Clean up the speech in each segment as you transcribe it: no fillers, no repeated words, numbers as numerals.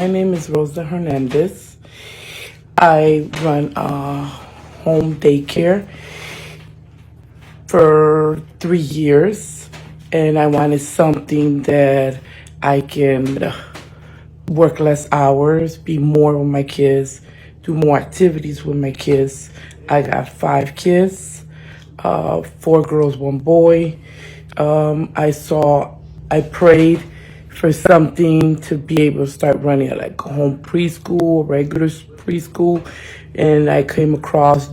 My name is Rosa Hernandez. I run a home daycare for 3 years, and I wanted something that I can work less hours, be more with my kids, do more activities with my kids. I got 5 kids, 4 girls, 1 boy. I prayed for something to be able to start running like a home preschool, regular preschool, and I came across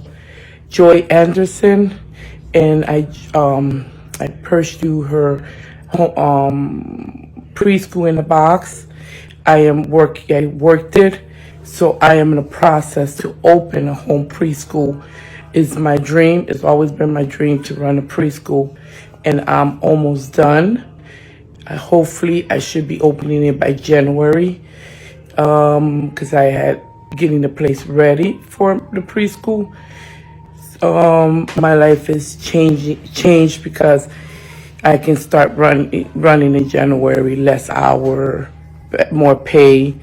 Joy Anderson, and I pursued her preschool in a box. I worked it, so I am in the process to open a home preschool. It's my dream. It's always been my dream to run a preschool, and I'm almost done. Hopefully, I should be opening it by January, because I had getting the place ready for the preschool. My life is changed because I can start running in January, less hour, more pay.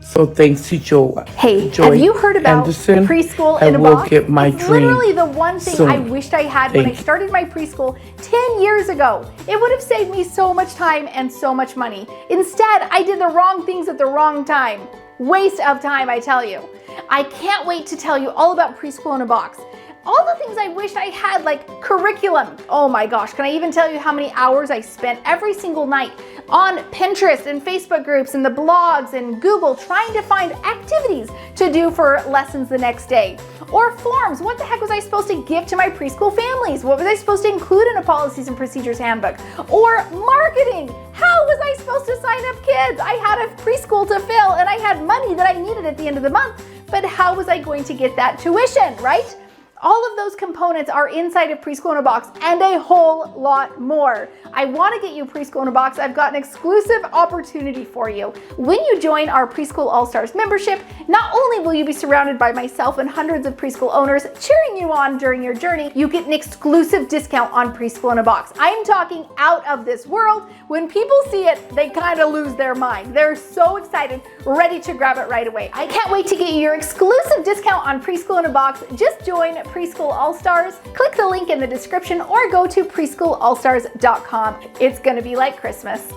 So thanks to Joy. Hey, Joy have you heard about Anderson, preschool I in a will box? get my It's dream literally the one thing soon. I wished I had when I started my preschool 10 years ago. It would have saved me so much time and so much money. Instead, I did the wrong things at the wrong time. Waste of time, I tell you. I can't wait to tell you all about preschool in a box. All the things I wished I had, like curriculum. Oh my gosh, can I even tell you how many hours I spent every single night on Pinterest and Facebook groups and the blogs and Google trying to find activities to do for lessons the next day. Or forms. What the heck was I supposed to give to my preschool families? What was I supposed to include in a policies and procedures handbook? Or marketing. How was I supposed to sign up kids? I had a preschool to fill and I had money that I needed at the end of the month, but how was I going to get that tuition, right? All of those components are inside of Preschool in a Box and a whole lot more. I want to get you Preschool in a Box. I've got an exclusive opportunity for you. When you join our Preschool All-Stars membership, not only will you be surrounded by myself and hundreds of preschool owners cheering you on during your journey, you get an exclusive discount on Preschool in a Box. I am talking out of this world. When people see it, they kind of lose their mind. They're so excited, ready to grab it right away. I can't wait to get you your exclusive discount on Preschool in a Box. Just join Preschool All-Stars. Click the link in the description or go to preschoolallstars.com. It's gonna be like Christmas.